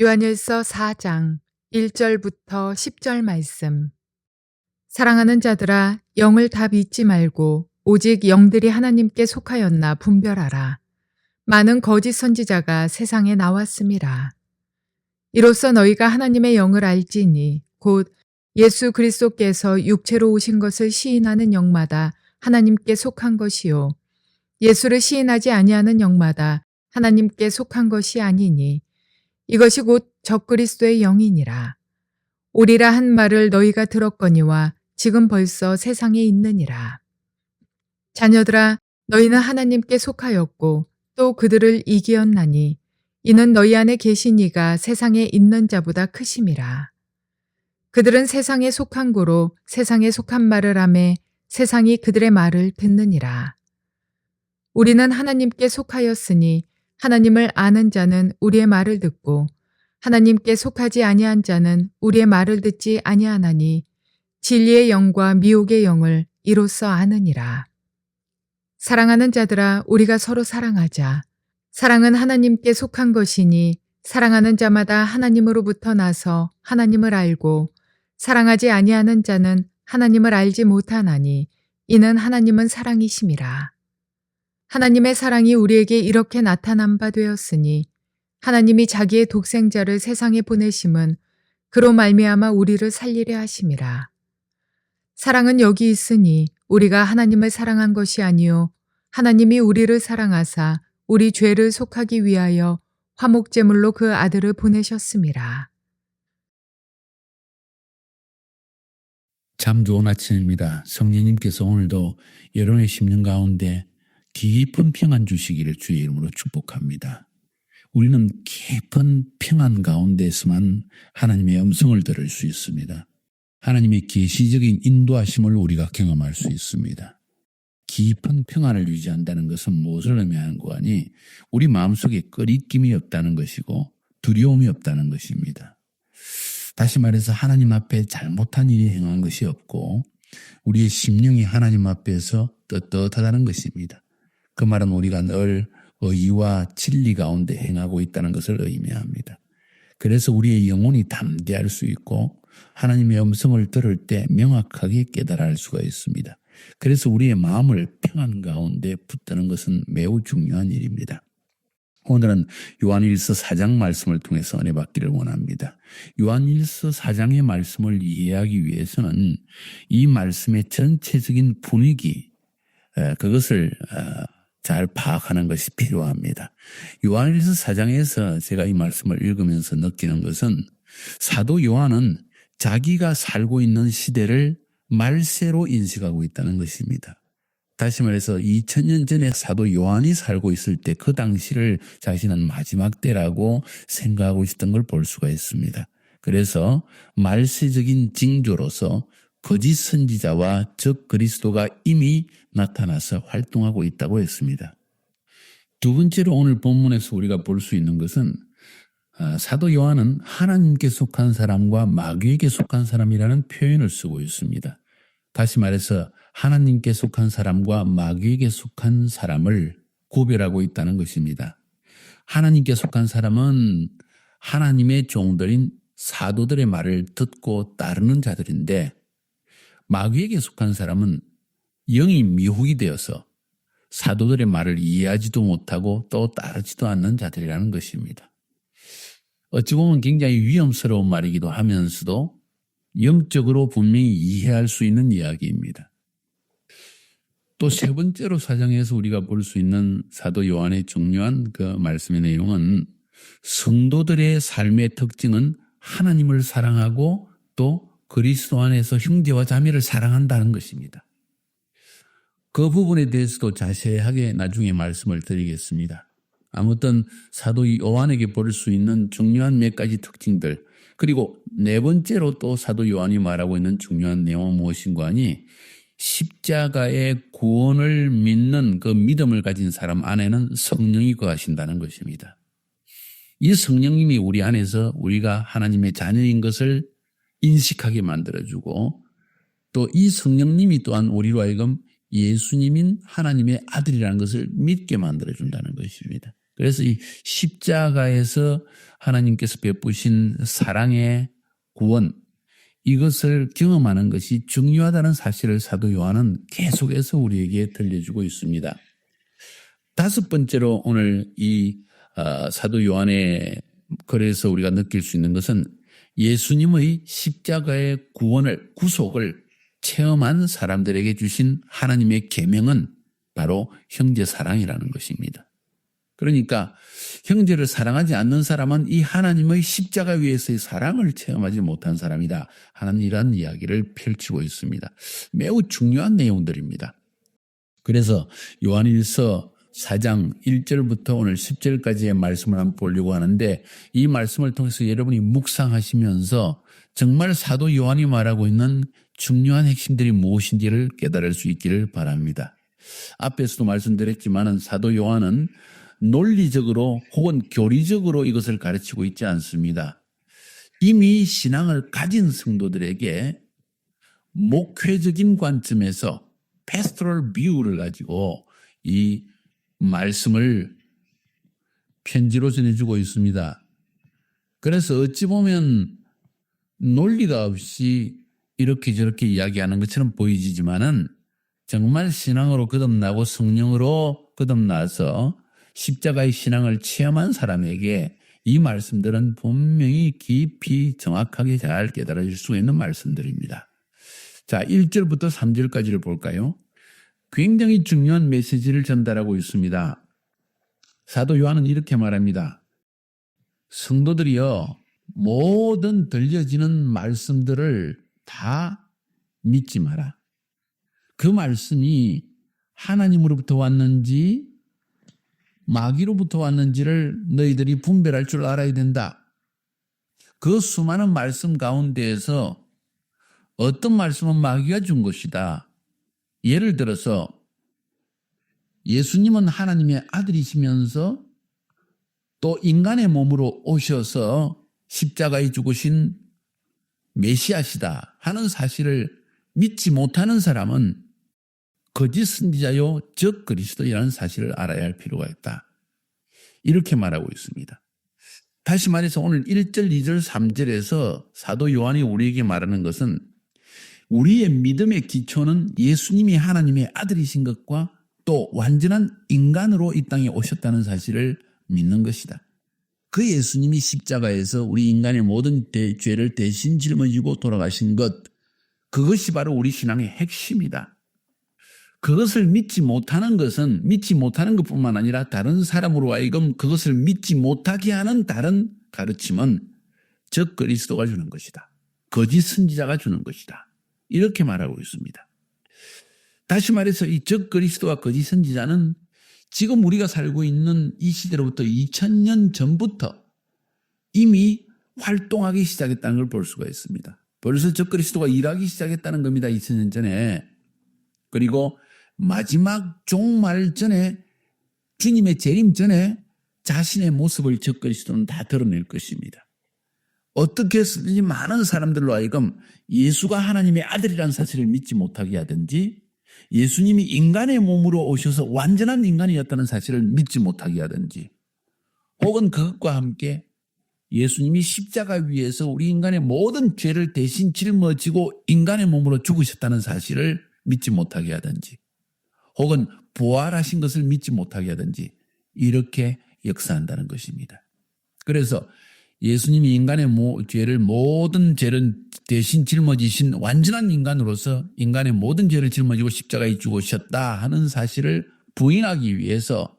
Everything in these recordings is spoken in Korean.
요한일서 4장 1절부터 10절 말씀. 사랑하는 자들아, 영을 다 믿지 말고 오직 영들이 하나님께 속하였나 분별하라. 많은 거짓 선지자가 세상에 나왔음이라. 이로써 너희가 하나님의 영을 알지니 곧 예수 그리스도께서 육체로 오신 것을 시인하는 영마다 하나님께 속한 것이요 예수를 시인하지 아니하는 영마다 하나님께 속한 것이 아니니 이것이 곧 적그리스도의 영이니라. 오리라 한 말을 너희가 들었거니와 지금 벌써 세상에 있느니라. 자녀들아, 너희는 하나님께 속하였고 또 그들을 이기었나니 이는 너희 안에 계신 이가 세상에 있는 자보다 크심이라. 그들은 세상에 속한 고로 세상에 속한 말을 하매 세상이 그들의 말을 듣느니라. 우리는 하나님께 속하였으니 하나님을 아는 자는 우리의 말을 듣고 하나님께 속하지 아니한 자는 우리의 말을 듣지 아니하나니 진리의 영과 미혹의 영을 이로써 아느니라. 사랑하는 자들아, 우리가 서로 사랑하자. 사랑은 하나님께 속한 것이니 사랑하는 자마다 하나님으로부터 나서 하나님을 알고 사랑하지 아니하는 자는 하나님을 알지 못하나니 이는 하나님은 사랑이심이라. 하나님의 사랑이 우리에게 이렇게 나타난 바 되었으니 하나님이 자기의 독생자를 세상에 보내심은 그로 말미암아 우리를 살리려 하심이라. 사랑은 여기 있으니 우리가 하나님을 사랑한 것이 아니요 하나님이 우리를 사랑하사 우리 죄를 속하기 위하여 화목제물로 그 아들을 보내셨음이라. 참 좋은 아침입니다. 성령님께서 오늘도 여러분의 심령 가운데 깊은 평안 주시기를 주의 이름으로 축복합니다. 우리는 깊은 평안 가운데서만 하나님의 음성을 들을 수 있습니다. 하나님의 계시적인 인도하심을 우리가 경험할 수 있습니다. 깊은 평안을 유지한다는 것은 무엇을 의미하는 거 아니? 우리 마음속에 꺼리낌이 없다는 것이고 두려움이 없다는 것입니다. 다시 말해서 하나님 앞에 잘못한 일이 행한 것이 없고 우리의 심령이 하나님 앞에서 떳떳하다는 것입니다. 그 말은 우리가 늘 의와 진리 가운데 행하고 있다는 것을 의미합니다. 그래서 우리의 영혼이 담대할 수 있고 하나님의 음성을 들을 때 명확하게 깨달아 알 수가 있습니다. 그래서 우리의 마음을 평안 가운데 붙드는 것은 매우 중요한 일입니다. 오늘은 요한일서 4장 말씀을 통해서 은혜 받기를 원합니다. 요한일서 4장의 말씀을 이해하기 위해서는 이 말씀의 전체적인 분위기, 그것을 잘 파악하는 것이 필요합니다. 요한일서 4장에서 제가 이 말씀을 읽으면서 느끼는 것은 사도 요한은 자기가 살고 있는 시대를 말세로 인식하고 있다는 것입니다. 다시 말해서 2000년 전에 사도 요한이 살고 있을 때 그 당시를 자신은 마지막 때라고 생각하고 있었던 걸 볼 수가 있습니다. 그래서 말세적인 징조로서 거짓 선지자와 적 그리스도가 이미 나타나서 활동하고 있다고 했습니다. 두 번째로 오늘 본문에서 우리가 볼 수 있는 것은 사도 요한은 하나님께 속한 사람과 마귀에게 속한 사람이라는 표현을 쓰고 있습니다. 다시 말해서 하나님께 속한 사람과 마귀에게 속한 사람을 구별하고 있다는 것입니다. 하나님께 속한 사람은 하나님의 종들인 사도들의 말을 듣고 따르는 자들인데 마귀에게 속한 사람은 영이 미혹이 되어서 사도들의 말을 이해하지도 못하고 또 따르지도 않는 자들이라는 것입니다. 어찌 보면 굉장히 위험스러운 말이기도 하면서도 영적으로 분명히 이해할 수 있는 이야기입니다. 또 세 번째로 사장에서 우리가 볼 수 있는 사도 요한의 중요한 그 말씀의 내용은 성도들의 삶의 특징은 하나님을 사랑하고 또 그리스도 안에서 형제와 자매를 사랑한다는 것입니다. 그 부분에 대해서도 자세하게 나중에 말씀을 드리겠습니다. 아무튼 사도 요한에게 볼 수 있는 중요한 몇 가지 특징들, 그리고 네 번째로 또 사도 요한이 말하고 있는 중요한 내용은 무엇인가 하니 십자가의 구원을 믿는 그 믿음을 가진 사람 안에는 성령이 거하신다는 것입니다. 이 성령님이 우리 안에서 우리가 하나님의 자녀인 것을 인식하게 만들어주고 또 이 성령님이 또한 우리로 하여금 예수님인 하나님의 아들이라는 것을 믿게 만들어준다는 것입니다. 그래서 이 십자가에서 하나님께서 베푸신 사랑의 구원, 이것을 경험하는 것이 중요하다는 사실을 사도 요한은 계속해서 우리에게 들려주고 있습니다. 다섯 번째로 오늘 이 사도 요한의 글에서 우리가 느낄 수 있는 것은 예수님의 십자가의 구원을, 구속을 체험한 사람들에게 주신 하나님의 계명은 바로 형제 사랑이라는 것입니다. 그러니까 형제를 사랑하지 않는 사람은 이 하나님의 십자가 위에서의 사랑을 체험하지 못한 사람이다 하는 이런 이야기를 펼치고 있습니다. 매우 중요한 내용들입니다. 그래서 요한일서 4장 1절부터 오늘 10절까지의 말씀을 한번 보려고 하는데, 이 말씀을 통해서 여러분이 묵상하시면서 정말 사도 요한이 말하고 있는 중요한 핵심들이 무엇인지를 깨달을 수 있기를 바랍니다. 앞에서도 말씀드렸지만 사도 요한은 논리적으로 혹은 교리적으로 이것을 가르치고 있지 않습니다. 이미 신앙을 가진 성도들에게 목회적인 관점에서 pastoral view를 가지고 이 말씀을 편지로 전해주고 있습니다. 그래서 어찌 보면 논리가 없이 이렇게 저렇게 이야기하는 것처럼 보이지만은 정말 신앙으로 거듭나고 성령으로 거듭나서 십자가의 신앙을 체험한 사람에게 이 말씀들은 분명히 깊이 정확하게 잘 깨달아질 수 있는 말씀들입니다. 자, 1절부터 3절까지를 볼까요? 굉장히 중요한 메시지를 전달하고 있습니다. 사도 요한은 이렇게 말합니다. 성도들이여, 모든 들려지는 말씀들을 다 믿지 마라. 그 말씀이 하나님으로부터 왔는지 마귀로부터 왔는지를 너희들이 분별할 줄 알아야 된다. 그 수많은 말씀 가운데에서 어떤 말씀은 마귀가 준 것이다. 예를 들어서 예수님은 하나님의 아들이시면서 또 인간의 몸으로 오셔서 십자가에 죽으신 메시아시다 하는 사실을 믿지 못하는 사람은 거짓 선지자요 적 그리스도라는 사실을 알아야 할 필요가 있다. 이렇게 말하고 있습니다. 다시 말해서 오늘 1절, 2절, 3절에서 사도 요한이 우리에게 말하는 것은 우리의 믿음의 기초는 예수님이 하나님의 아들이신 것과 또 완전한 인간으로 이 땅에 오셨다는 사실을 믿는 것이다. 그 예수님이 십자가에서 우리 인간의 모든 죄를 대신 짊어지고 돌아가신 것, 그것이 바로 우리 신앙의 핵심이다. 그것을 믿지 못하는 것은 믿지 못하는 것뿐만 아니라 다른 사람으로 하여금 그것을 믿지 못하게 하는 다른 가르침은 적 그리스도가 주는 것이다. 거짓 선지자가 주는 것이다. 이렇게 말하고 있습니다. 다시 말해서 이 적 그리스도와 거짓 선지자는 지금 우리가 살고 있는 이 시대로부터 2000년 전부터 이미 활동하기 시작했다는 걸 볼 수가 있습니다. 벌써 적 그리스도가 일하기 시작했다는 겁니다. 2000년 전에. 그리고 마지막 종말 전에, 주님의 재림 전에 자신의 모습을 적 그리스도는 다 드러낼 것입니다. 어떻게 해서든지 많은 사람들로 하여금 예수가 하나님의 아들이라는 사실을 믿지 못하게 하든지, 예수님이 인간의 몸으로 오셔서 완전한 인간이었다는 사실을 믿지 못하게 하든지, 혹은 그것과 함께 예수님이 십자가 위에서 우리 인간의 모든 죄를 대신 짊어지고 인간의 몸으로 죽으셨다는 사실을 믿지 못하게 하든지, 혹은 부활하신 것을 믿지 못하게 하든지, 이렇게 역사한다는 것입니다. 그래서 예수님이 인간의 죄를, 모든 죄를 대신 짊어지신 완전한 인간으로서 인간의 모든 죄를 짊어지고 십자가에 죽으셨다 하는 사실을 부인하기 위해서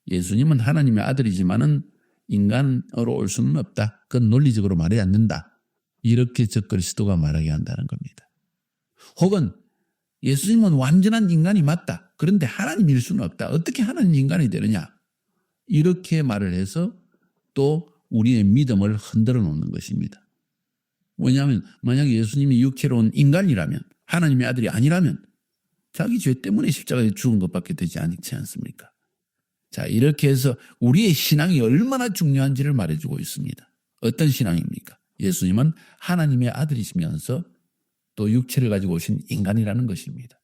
예수님은 하나님의 아들이지만은 인간으로 올 수는 없다. 그건 논리적으로 말이 안 된다. 이렇게 적 그리스도가 말하게 한다는 겁니다. 혹은 예수님은 완전한 인간이 맞다. 그런데 하나님일 수는 없다. 어떻게 하나님 인간이 되느냐. 이렇게 말을 해서 또 우리의 믿음을 흔들어 놓는 것입니다. 왜냐하면 만약 예수님이 육체로 온 인간이라면, 하나님의 아들이 아니라면 자기 죄 때문에 십자가에 죽은 것밖에 되지 않지 않습니까? 자, 이렇게 해서 우리의 신앙이 얼마나 중요한지를 말해주고 있습니다. 어떤 신앙입니까? 예수님은 하나님의 아들이시면서 또 육체를 가지고 오신 인간이라는 것입니다.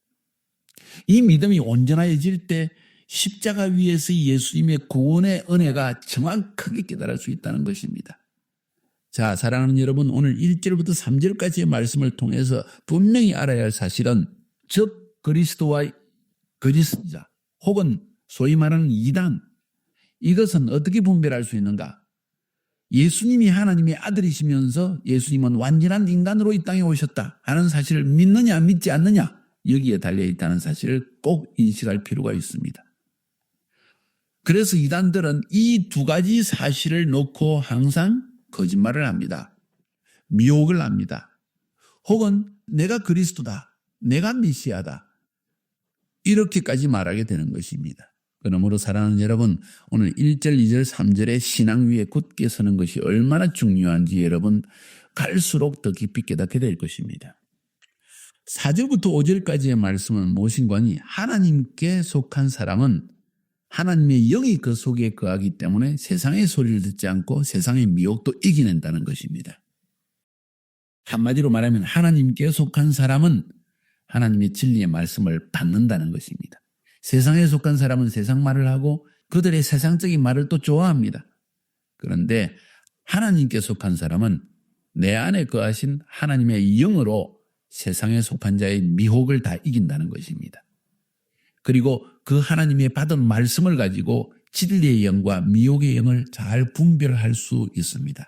이 믿음이 온전해질 때 십자가 위에서 예수님의 구원의 은혜가 정확하게 깨달을 수 있다는 것입니다. 자, 사랑하는 여러분, 오늘 1절부터 3절까지의 말씀을 통해서 분명히 알아야 할 사실은 즉 그리스도와 거짓자 혹은 소위 말하는 이단, 이것은 어떻게 분별할 수 있는가? 예수님이 하나님의 아들이시면서 예수님은 완전한 인간으로 이 땅에 오셨다 하는 사실을 믿느냐 믿지 않느냐, 여기에 달려있다는 사실을 꼭 인식할 필요가 있습니다. 그래서 이단들은 이 두 가지 사실을 놓고 항상 거짓말을 합니다. 미혹을 합니다. 혹은 내가 그리스도다, 내가 메시아다, 이렇게까지 말하게 되는 것입니다. 그러므로 사랑하는 여러분, 오늘 1절, 2절, 3절의 신앙 위에 굳게 서는 것이 얼마나 중요한지 여러분 갈수록 더 깊이 깨닫게 될 것입니다. 4절부터 5절까지의 말씀은 무엇인가 하니 하나님께 속한 사람은 하나님의 영이 그 속에 거하기 때문에 세상의 소리를 듣지 않고 세상의 미혹도 이겨낸다는 것입니다. 한마디로 말하면 하나님께 속한 사람은 하나님의 진리의 말씀을 받는다는 것입니다. 세상에 속한 사람은 세상 말을 하고 그들의 세상적인 말을 또 좋아합니다. 그런데 하나님께 속한 사람은 내 안에 거하신 하나님의 영으로 세상에 속한 자의 미혹을 다 이긴다는 것입니다. 그리고 그 하나님의 받은 말씀을 가지고 진리의 영과 미혹의 영을 잘 분별할 수 있습니다.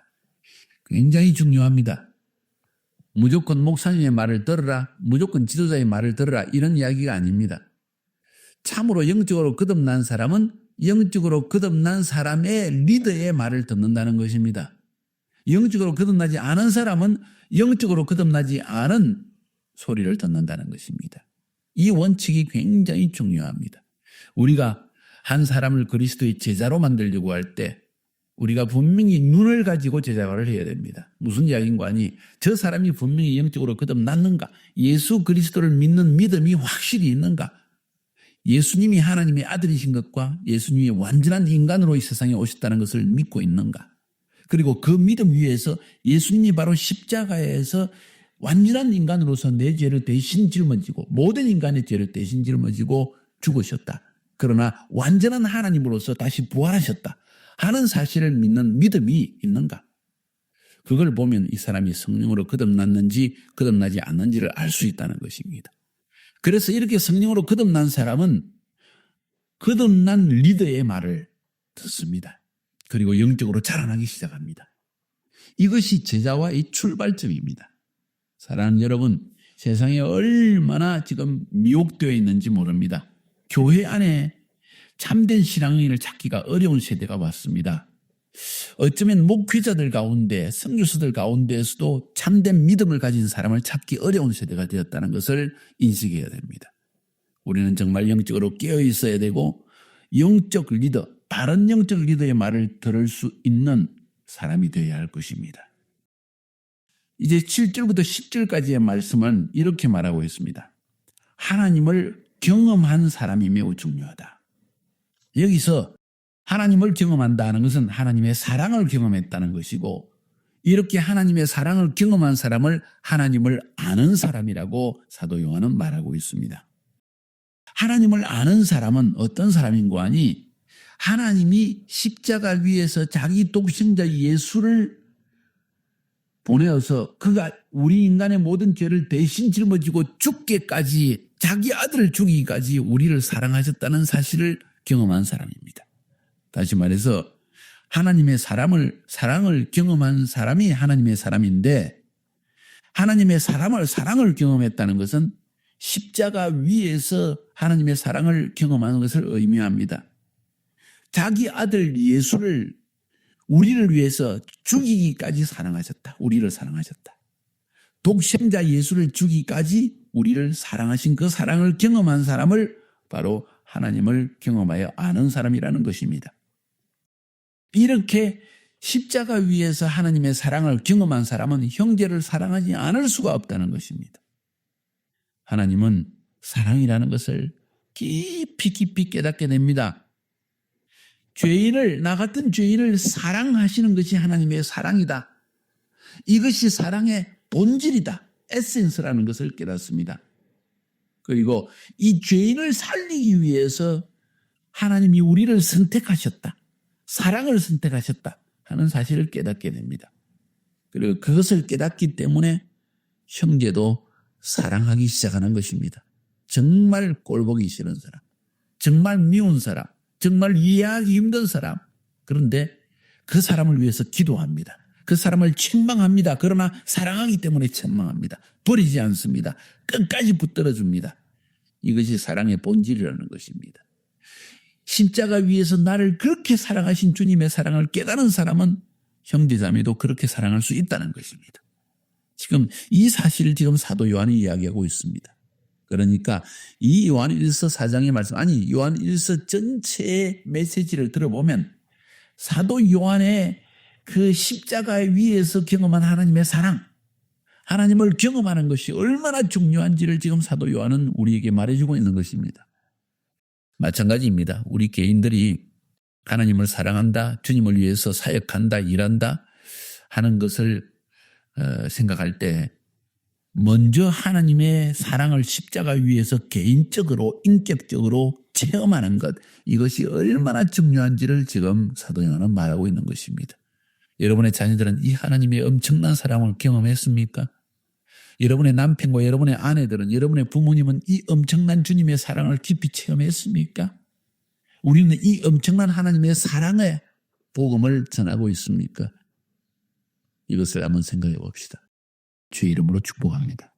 굉장히 중요합니다. 무조건 목사님의 말을 들으라, 무조건 지도자의 말을 들으라, 이런 이야기가 아닙니다. 참으로 영적으로 거듭난 사람은 영적으로 거듭난 사람의 리더의 말을 듣는다는 것입니다. 영적으로 거듭나지 않은 사람은 영적으로 거듭나지 않은 소리를 듣는다는 것입니다. 이 원칙이 굉장히 중요합니다. 우리가 한 사람을 그리스도의 제자로 만들려고 할 때 우리가 분명히 눈을 가지고 제자화를 해야 됩니다. 무슨 이야기인가 하니 저 사람이 분명히 영적으로 거듭났는가, 예수 그리스도를 믿는 믿음이 확실히 있는가, 예수님이 하나님의 아들이신 것과 예수님이 완전한 인간으로 이 세상에 오셨다는 것을 믿고 있는가, 그리고 그 믿음 위에서 예수님이 바로 십자가에서 완전한 인간으로서 내 죄를 대신 짊어지고 모든 인간의 죄를 대신 짊어지고 죽으셨다, 그러나 완전한 하나님으로서 다시 부활하셨다 하는 사실을 믿는 믿음이 있는가, 그걸 보면 이 사람이 성령으로 거듭났는지 거듭나지 않는지를 알 수 있다는 것입니다. 그래서 이렇게 성령으로 거듭난 사람은 거듭난 리더의 말을 듣습니다. 그리고 영적으로 자라나기 시작합니다. 이것이 제자와의 출발점입니다. 사랑하는 여러분, 세상에 얼마나 지금 미혹되어 있는지 모릅니다. 교회 안에 참된 신앙인을 찾기가 어려운 세대가 왔습니다. 어쩌면 목회자들 가운데, 선교사들 가운데에서도 참된 믿음을 가진 사람을 찾기 어려운 세대가 되었다는 것을 인식해야 됩니다. 우리는 정말 영적으로 깨어 있어야 되고 영적 리더, 바른 영적 리더의 말을 들을 수 있는 사람이 되어야 할 것입니다. 이제 7절부터 10절까지의 말씀은 이렇게 말하고 있습니다. 하나님을 경험한 사람이 매우 중요하다. 여기서 하나님을 경험한다는 것은 하나님의 사랑을 경험했다는 것이고, 이렇게 하나님의 사랑을 경험한 사람을 하나님을 아는 사람이라고 사도 요한은 말하고 있습니다. 하나님을 아는 사람은 어떤 사람인고 하니 하나님이 십자가 위에서 자기 독생자 예수를 보내어서 그가 우리 인간의 모든 죄를 대신 짊어지고 죽기까지, 자기 아들을 죽이기까지 우리를 사랑하셨다는 사실을 경험한 사람입니다. 다시 말해서 하나님의 사랑을 경험한 사람이 하나님의 사람인데, 하나님의 사랑을 경험했다는 것은 십자가 위에서 하나님의 사랑을 경험하는 것을 의미합니다. 자기 아들 예수를 우리를 위해서 죽이기까지 사랑하셨다. 우리를 사랑하셨다. 독생자 예수를 죽이기까지 우리를 사랑하신 그 사랑을 경험한 사람을 바로 하나님을 경험하여 아는 사람이라는 것입니다. 이렇게 십자가 위에서 하나님의 사랑을 경험한 사람은 형제를 사랑하지 않을 수가 없다는 것입니다. 하나님은 사랑이라는 것을 깊이 깨닫게 됩니다. 나 같은 죄인을 사랑하시는 것이 하나님의 사랑이다. 이것이 사랑의 본질이다. 에센스라는 것을 깨닫습니다. 그리고 이 죄인을 살리기 위해서 하나님이 우리를 선택하셨다. 사랑을 선택하셨다 하는 사실을 깨닫게 됩니다. 그리고 그것을 깨닫기 때문에 형제도 사랑하기 시작하는 것입니다. 정말 꼴보기 싫은 사람, 정말 미운 사람, 정말 이해하기 힘든 사람. 그런데 그 사람을 위해서 기도합니다. 그 사람을 책망합니다. 그러나 사랑하기 때문에 책망합니다. 버리지 않습니다. 끝까지 붙들어줍니다. 이것이 사랑의 본질이라는 것입니다. 십자가 위에서 나를 그렇게 사랑하신 주님의 사랑을 깨달은 사람은 형제자매도 그렇게 사랑할 수 있다는 것입니다. 지금 이 사실을 지금 사도 요한이 이야기하고 있습니다. 그러니까 이 요한일서 4장의 말씀, 아니 요한일서 전체의 메시지를 들어보면 사도 요한의 그 십자가 위에서 경험한 하나님의 사랑, 하나님을 경험하는 것이 얼마나 중요한지를 지금 사도 요한은 우리에게 말해주고 있는 것입니다. 마찬가지입니다. 우리 개인들이 하나님을 사랑한다, 주님을 위해서 사역한다, 일한다 하는 것을 생각할 때 먼저 하나님의 사랑을 십자가 위에서 개인적으로 인격적으로 체험하는 것, 이것이 얼마나 중요한지를 지금 사도 요한은 말하고 있는 것입니다. 여러분의 자녀들은 이 하나님의 엄청난 사랑을 경험했습니까? 여러분의 남편과 여러분의 아내들은, 여러분의 부모님은 이 엄청난 주님의 사랑을 깊이 체험했습니까? 우리는 이 엄청난 하나님의 사랑의 복음을 전하고 있습니까? 이것을 한번 생각해 봅시다. 주의 이름으로 축복합니다.